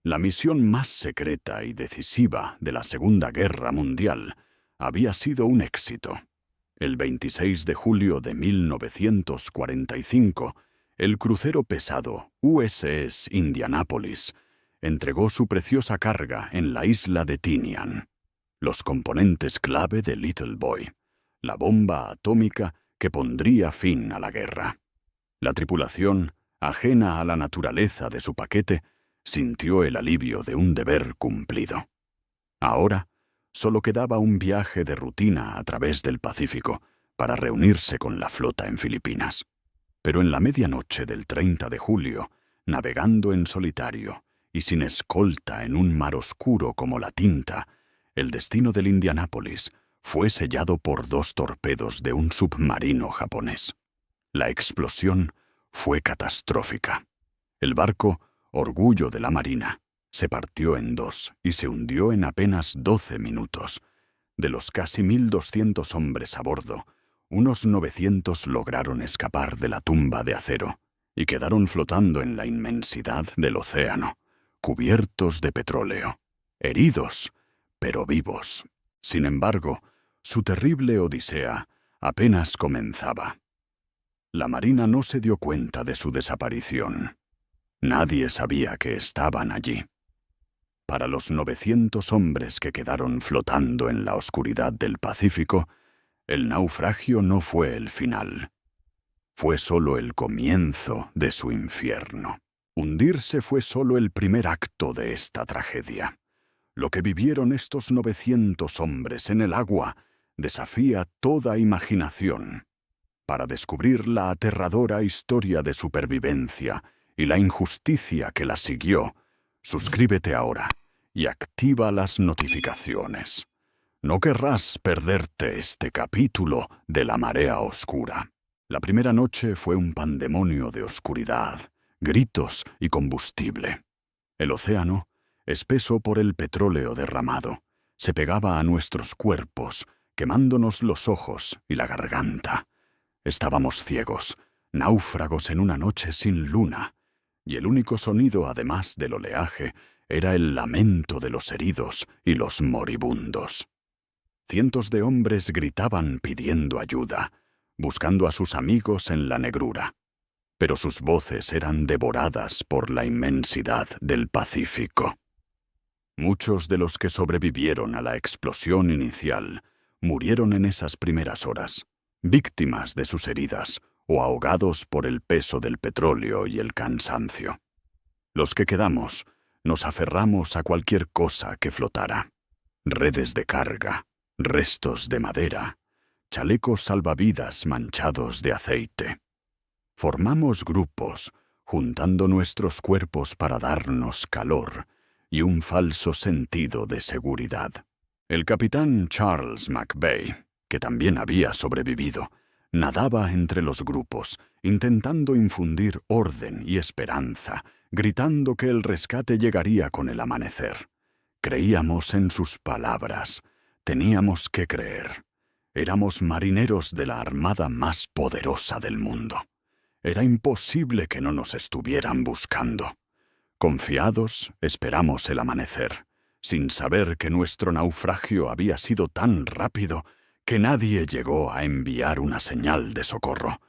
La misión más secreta y decisiva de la Segunda Guerra Mundial había sido un éxito. El 26 de julio de 1945, el crucero pesado USS Indianapolis entregó su preciosa carga en la isla de Tinian. Los componentes clave de Little Boy, la bomba atómica que pondría fin a la guerra. La tripulación, ajena a la naturaleza de su paquete, sintió el alivio de un deber cumplido. Ahora, solo quedaba un viaje de rutina a través del Pacífico para reunirse con la flota en Filipinas. Pero en la medianoche del 30 de julio, navegando en solitario y sin escolta en un mar oscuro como la tinta, el destino del Indianápolis fue sellado por 2 torpedos de un submarino japonés. La explosión fue catastrófica. El barco, orgullo de la Marina, se partió en 2 y se hundió en apenas 12 minutos. De los casi 1.200 hombres a bordo, unos 900 lograron escapar de la tumba de acero y quedaron flotando en la inmensidad del océano, cubiertos de petróleo, heridos, pero vivos. Sin embargo, su terrible odisea apenas comenzaba. La Marina no se dio cuenta de su desaparición. Nadie sabía que estaban allí. Para los 900 hombres que quedaron flotando en la oscuridad del Pacífico, el naufragio no fue el final. Fue solo el comienzo de su infierno. Hundirse fue solo el primer acto de esta tragedia. Lo que vivieron estos 900 hombres en el agua desafía toda imaginación. Para descubrir la aterradora historia de supervivencia y la injusticia que la siguió, suscríbete ahora y activa las notificaciones. No querrás perderte este capítulo de La Marea Oscura. La primera noche fue un pandemonio de oscuridad, gritos y combustible. El océano, espeso por el petróleo derramado, se pegaba a nuestros cuerpos, quemándonos los ojos y la garganta. Estábamos ciegos, náufragos en una noche sin luna, y el único sonido, además del oleaje, era el lamento de los heridos y los moribundos. Cientos de hombres gritaban pidiendo ayuda, buscando a sus amigos en la negrura, pero sus voces eran devoradas por la inmensidad del Pacífico. Muchos de los que sobrevivieron a la explosión inicial murieron en esas primeras horas, víctimas de sus heridas o ahogados por el peso del petróleo y el cansancio. Los que quedamos nos aferramos a cualquier cosa que flotara. Redes de carga, restos de madera, chalecos salvavidas manchados de aceite. Formamos grupos, juntando nuestros cuerpos para darnos calor y un falso sentido de seguridad. El capitán Charles McVeigh, que también había sobrevivido, nadaba entre los grupos, intentando infundir orden y esperanza, gritando que el rescate llegaría con el amanecer. Creíamos en sus palabras. Teníamos que creer. Éramos marineros de la armada más poderosa del mundo. Era imposible que no nos estuvieran buscando. Confiados, esperamos el amanecer, sin saber que nuestro naufragio había sido tan rápido que nadie llegó a enviar una señal de socorro.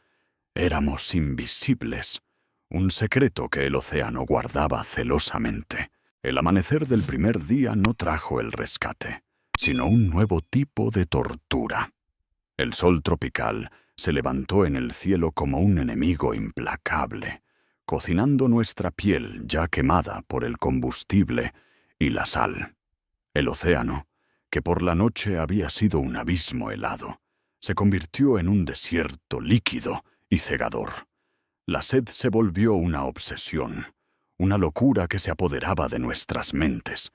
Éramos invisibles, un secreto que el océano guardaba celosamente. El amanecer del primer día no trajo el rescate, sino un nuevo tipo de tortura. El sol tropical se levantó en el cielo como un enemigo implacable, cocinando nuestra piel ya quemada por el combustible y la sal. El océano, que por la noche había sido un abismo helado, se convirtió en un desierto líquido y cegador. La sed se volvió una obsesión, una locura que se apoderaba de nuestras mentes.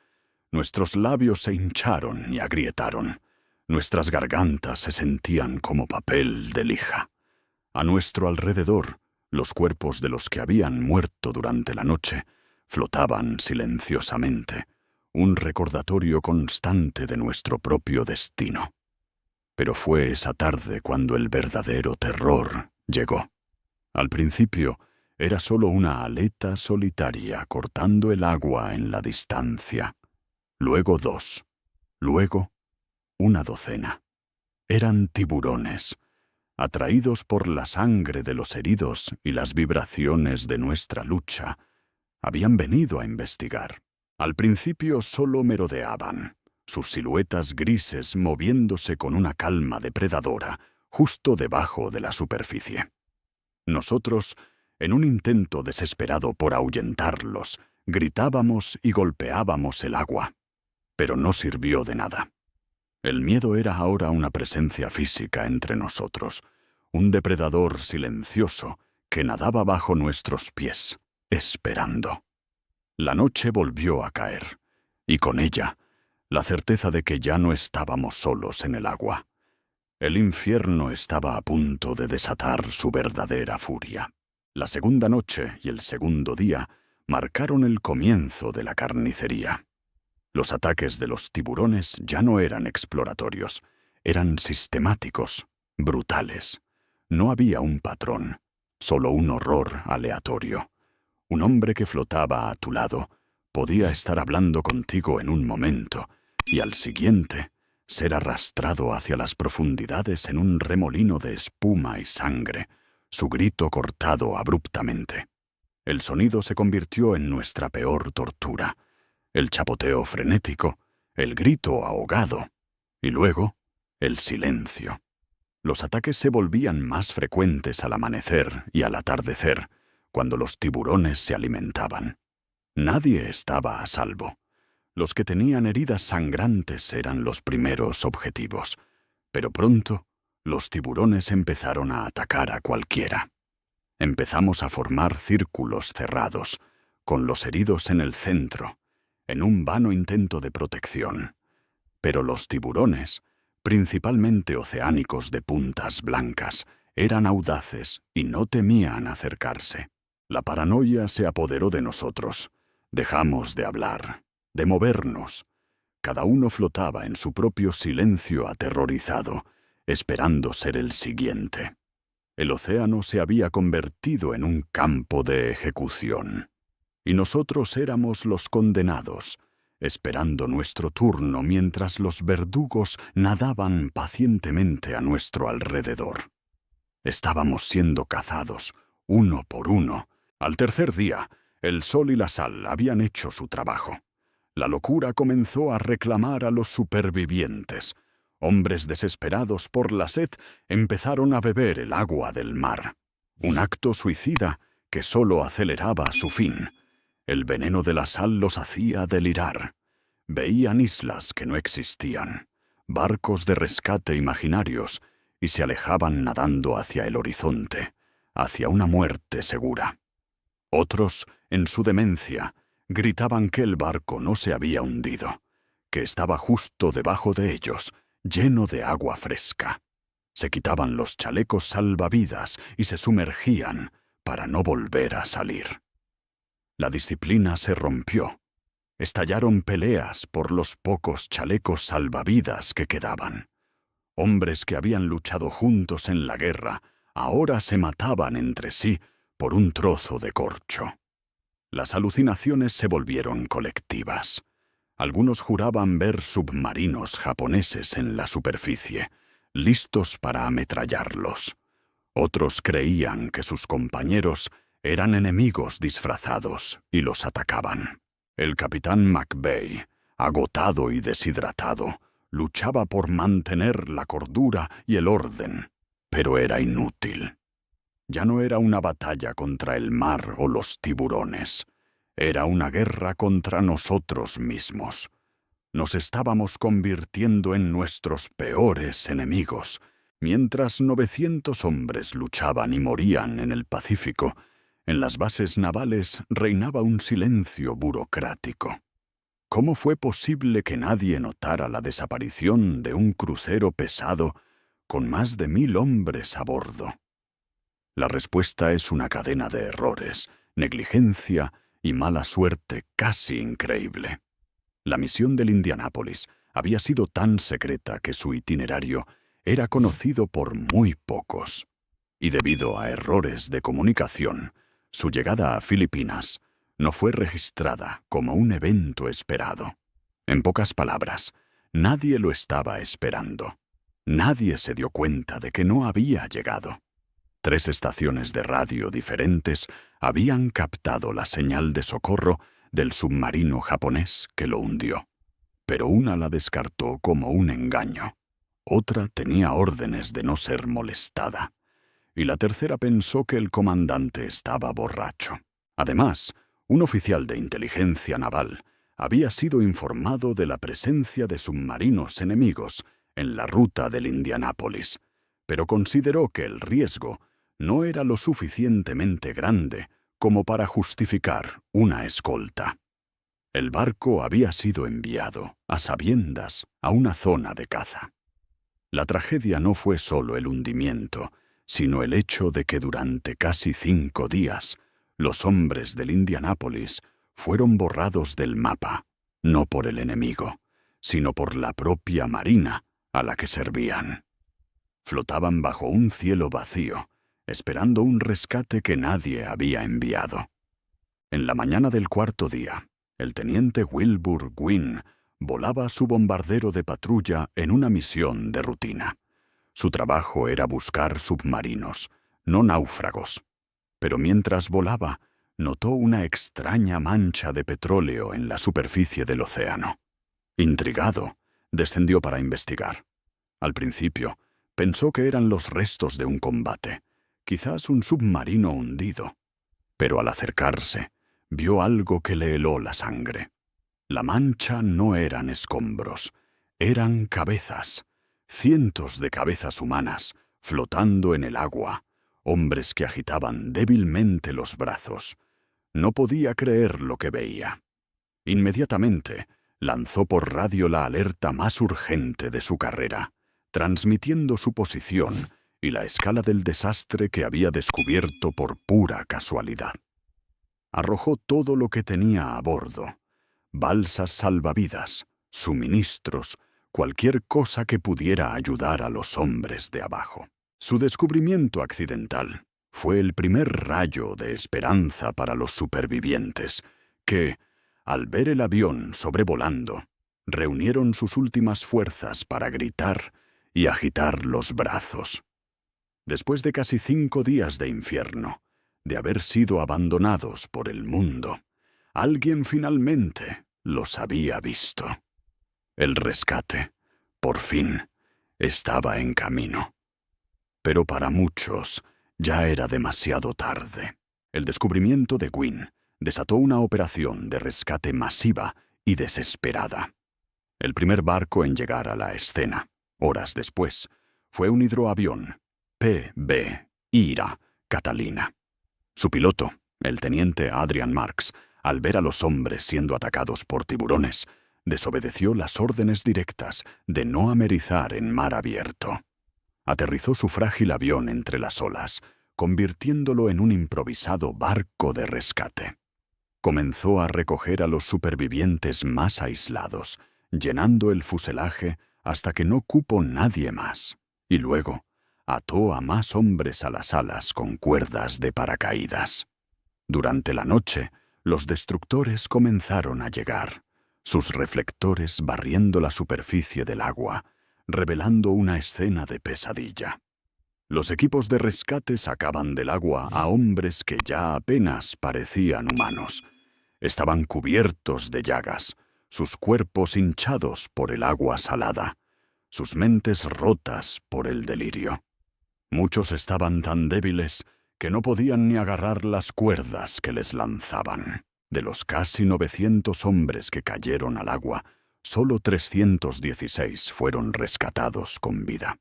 Nuestros labios se hincharon y agrietaron. Nuestras gargantas se sentían como papel de lija. A nuestro alrededor, los cuerpos de los que habían muerto durante la noche flotaban silenciosamente, un recordatorio constante de nuestro propio destino. Pero fue esa tarde cuando el verdadero terror llegó. Al principio, Era solo una aleta solitaria cortando el agua en la distancia. Luego 2. Luego una docena. Eran tiburones, atraídos por la sangre de los heridos y las vibraciones de nuestra lucha. Habían venido a investigar. Al principio solo merodeaban, sus siluetas grises moviéndose con una calma depredadora justo debajo de la superficie. Nosotros, en un intento desesperado por ahuyentarlos, gritábamos y golpeábamos el agua. Pero no sirvió de nada. El miedo era ahora una presencia física entre nosotros, un depredador silencioso que nadaba bajo nuestros pies, esperando. La noche volvió a caer, y con ella, la certeza de que ya no estábamos solos en el agua. El infierno estaba a punto de desatar su verdadera furia. La segunda noche y el segundo día marcaron el comienzo de la carnicería. Los ataques de los tiburones ya no eran exploratorios, eran sistemáticos, brutales. No había un patrón, solo un horror aleatorio. Un hombre que flotaba a tu lado podía estar hablando contigo en un momento y al siguiente ser arrastrado hacia las profundidades en un remolino de espuma y sangre, su grito cortado abruptamente. El sonido se convirtió en nuestra peor tortura. El chapoteo frenético, el grito ahogado, y luego el silencio. Los ataques se volvían más frecuentes al amanecer y al atardecer, cuando los tiburones se alimentaban. Nadie estaba a salvo. Los que tenían heridas sangrantes eran los primeros objetivos, pero pronto los tiburones empezaron a atacar a cualquiera. Empezamos a formar círculos cerrados, con los heridos en el centro, en un vano intento de protección. Pero los tiburones, principalmente oceánicos de puntas blancas, eran audaces y no temían acercarse. La paranoia se apoderó de nosotros. Dejamos de hablar, de movernos. Cada uno flotaba en su propio silencio aterrorizado, esperando ser el siguiente. El océano se había convertido en un campo de ejecución. Y nosotros éramos los condenados, esperando nuestro turno mientras los verdugos nadaban pacientemente a nuestro alrededor. Estábamos siendo cazados, uno por uno. Al tercer día, el sol y la sal habían hecho su trabajo. La locura comenzó a reclamar a los supervivientes. Hombres desesperados por la sed empezaron a beber el agua del mar. Un acto suicida que solo aceleraba su fin. El veneno de la sal los hacía delirar. Veían islas que no existían, barcos de rescate imaginarios, y se alejaban nadando hacia el horizonte, hacia una muerte segura. Otros, en su demencia, gritaban que el barco no se había hundido, que estaba justo debajo de ellos, lleno de agua fresca. Se quitaban los chalecos salvavidas y se sumergían para no volver a salir. La disciplina se rompió. Estallaron peleas por los pocos chalecos salvavidas que quedaban. Hombres que habían luchado juntos en la guerra ahora se mataban entre sí por un trozo de corcho. Las alucinaciones se volvieron colectivas. Algunos juraban ver submarinos japoneses en la superficie, listos para ametrallarlos. Otros creían que sus compañeros eran enemigos disfrazados y los atacaban. El capitán McVeigh, agotado y deshidratado, luchaba por mantener la cordura y el orden, pero era inútil. Ya no era una batalla contra el mar o los tiburones. Era una guerra contra nosotros mismos. Nos estábamos convirtiendo en nuestros peores enemigos. Mientras 900 hombres luchaban y morían en el Pacífico, en las bases navales reinaba un silencio burocrático. ¿Cómo fue posible que nadie notara la desaparición de un crucero pesado con más de 1000 hombres a bordo? La respuesta es una cadena de errores, negligencia y mala suerte casi increíble. La misión del Indianápolis había sido tan secreta que su itinerario era conocido por muy pocos. Y debido a errores de comunicación, Su llegada a Filipinas no fue registrada como un evento esperado. En pocas palabras, nadie lo estaba esperando. Nadie se dio cuenta de que no había llegado. 3 estaciones de radio diferentes habían captado la señal de socorro del submarino japonés que lo hundió, pero una la descartó como un engaño. Otra tenía órdenes de no ser molestada, y la tercera pensó que el comandante estaba borracho. Además, un oficial de inteligencia naval había sido informado de la presencia de submarinos enemigos en la ruta del Indianápolis, pero consideró que el riesgo no era lo suficientemente grande como para justificar una escolta. El barco había sido enviado, a sabiendas, a una zona de caza. La tragedia no fue solo el hundimiento, sino el hecho de que durante casi 5 días los hombres del Indianápolis fueron borrados del mapa, no por el enemigo, sino por la propia marina a la que servían. Flotaban bajo un cielo vacío, esperando un rescate que nadie había enviado. En la mañana del 4.º día, el teniente Wilbur Gwyn volaba su bombardero de patrulla en una misión de rutina. Su trabajo era buscar submarinos, no náufragos. Pero mientras volaba, notó una extraña mancha de petróleo en la superficie del océano. Intrigado, descendió para investigar. Al principio, pensó que eran los restos de un combate, quizás un submarino hundido. Pero al acercarse, vio algo que le heló la sangre. La mancha no eran escombros, eran cabezas, cientos de cabezas humanas flotando en el agua, hombres que agitaban débilmente los brazos. No podía creer lo que veía. Inmediatamente, lanzó por radio la alerta más urgente de su carrera, transmitiendo su posición y la escala del desastre que había descubierto por pura casualidad. Arrojó todo lo que tenía a bordo: balsas salvavidas, suministros, cualquier cosa que pudiera ayudar a los hombres de abajo. Su descubrimiento accidental fue el primer rayo de esperanza para los supervivientes, que, al ver el avión sobrevolando, reunieron sus últimas fuerzas para gritar y agitar los brazos. Después de casi 5 días de infierno, de haber sido abandonados por el mundo, alguien finalmente los había visto. El rescate, por fin, estaba en camino. Pero para muchos ya era demasiado tarde. El descubrimiento de Gwyn desató una operación de rescate masiva y desesperada. El primer barco en llegar a la escena, horas después, fue un hidroavión, P.B. Ira Catalina. Su piloto, el teniente Adrian Marks, al ver a los hombres siendo atacados por tiburones, desobedeció las órdenes directas de no amerizar en mar abierto. Aterrizó su frágil avión entre las olas, convirtiéndolo en un improvisado barco de rescate. Comenzó a recoger a los supervivientes más aislados, llenando el fuselaje hasta que no cupo nadie más, y luego ató a más hombres a las alas con cuerdas de paracaídas. Durante la noche, los destructores comenzaron a llegar, sus reflectores barriendo la superficie del agua, revelando una escena de pesadilla. Los equipos de rescate sacaban del agua a hombres que ya apenas parecían humanos. Estaban cubiertos de llagas, sus cuerpos hinchados por el agua salada, sus mentes rotas por el delirio. Muchos estaban tan débiles que no podían ni agarrar las cuerdas que les lanzaban. De los casi 900 hombres que cayeron al agua, solo 316 fueron rescatados con vida.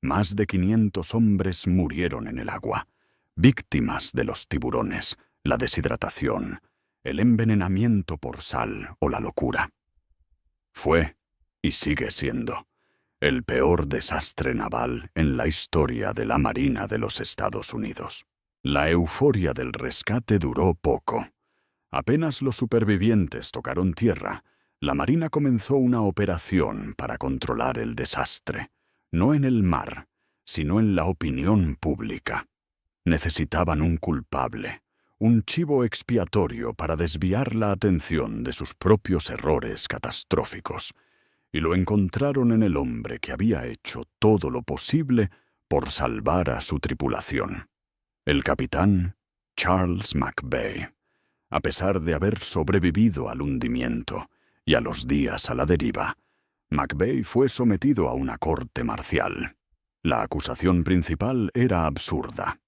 Más de 500 hombres murieron en el agua, víctimas de los tiburones, la deshidratación, el envenenamiento por sal o la locura. Fue, y sigue siendo, el peor desastre naval en la historia de la Marina de los Estados Unidos. La euforia del rescate duró poco. Apenas los supervivientes tocaron tierra, la Marina comenzó una operación para controlar el desastre, no en el mar, sino en la opinión pública. Necesitaban un culpable, un chivo expiatorio para desviar la atención de sus propios errores catastróficos, y lo encontraron en el hombre que había hecho todo lo posible por salvar a su tripulación, el capitán Charles McVeigh. A pesar de haber sobrevivido al hundimiento y a los días a la deriva, McVeigh fue sometido a una corte marcial. La acusación principal era absurda: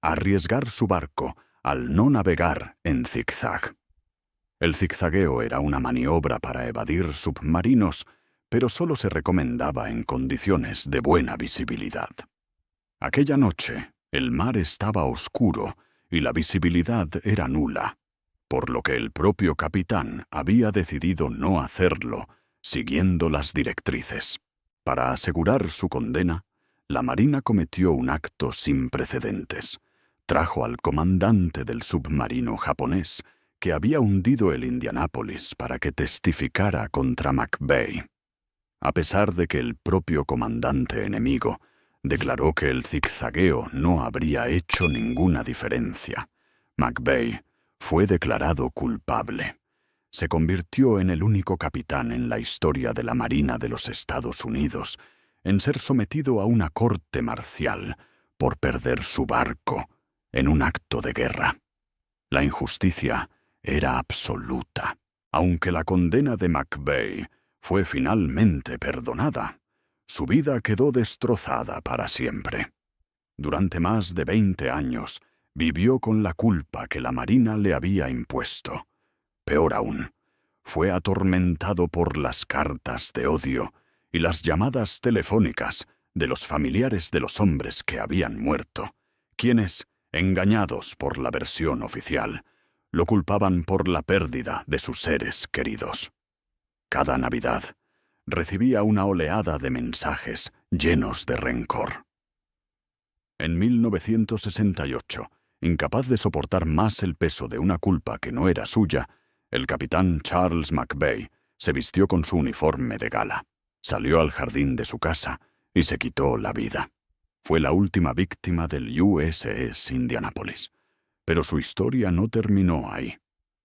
arriesgar su barco al no navegar en zigzag. El zigzagueo era una maniobra para evadir submarinos, pero solo se recomendaba en condiciones de buena visibilidad. Aquella noche, el mar estaba oscuro y la visibilidad era nula, por lo que el propio capitán había decidido no hacerlo, siguiendo las directrices. Para asegurar su condena, la Marina cometió un acto sin precedentes. Trajo al comandante del submarino japonés que había hundido el Indianapolis para que testificara contra McVeigh. A pesar de que el propio comandante enemigo declaró que el zigzagueo no habría hecho ninguna diferencia, McVeigh fue declarado culpable. Se convirtió en el único capitán en la historia de la Marina de los Estados Unidos en ser sometido a una corte marcial por perder su barco en un acto de guerra. La injusticia era absoluta. Aunque la condena de McVeigh fue finalmente perdonada, su vida quedó destrozada para siempre. Durante más de 20 años vivió con la culpa que la Marina le había impuesto. Peor aún, fue atormentado por las cartas de odio y las llamadas telefónicas de los familiares de los hombres que habían muerto, quienes, engañados por la versión oficial, lo culpaban por la pérdida de sus seres queridos. Cada Navidad recibía una oleada de mensajes llenos de rencor. En 1968, incapaz de soportar más el peso de una culpa que no era suya, el capitán Charles McVeigh se vistió con su uniforme de gala, salió al jardín de su casa y se quitó la vida. Fue la última víctima del USS Indianapolis. Pero su historia no terminó ahí.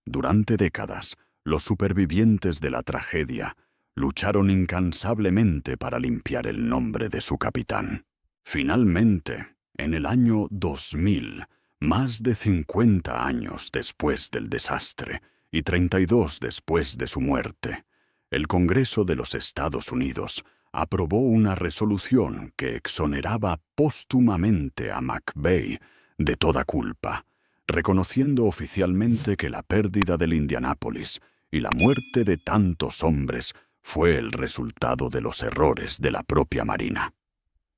Durante décadas, los supervivientes de la tragedia lucharon incansablemente para limpiar el nombre de su capitán. Finalmente, en el año 2000, más de 50 años después del desastre y 32 después de su muerte, el Congreso de los Estados Unidos aprobó una resolución que exoneraba póstumamente a McVeigh de toda culpa, reconociendo oficialmente que la pérdida del Indianapolis y la muerte de tantos hombres fue el resultado de los errores de la propia Marina.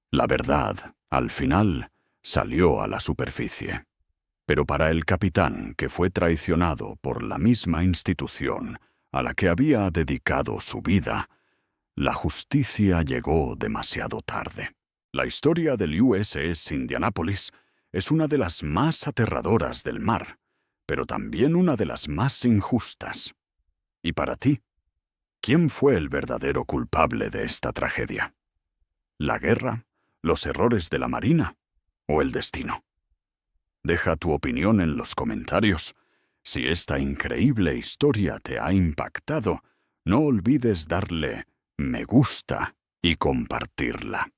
La verdad, al final, salió a la superficie. Pero para el capitán que fue traicionado por la misma institución a la que había dedicado su vida, la justicia llegó demasiado tarde. La historia del USS Indianapolis es una de las más aterradoras del mar, pero también una de las más injustas. ¿Y para ti? ¿Quién fue el verdadero culpable de esta tragedia? ¿La guerra, los errores de la Marina o el destino? Deja tu opinión en los comentarios. Si esta increíble historia te ha impactado, no olvides darle me gusta y compartirla.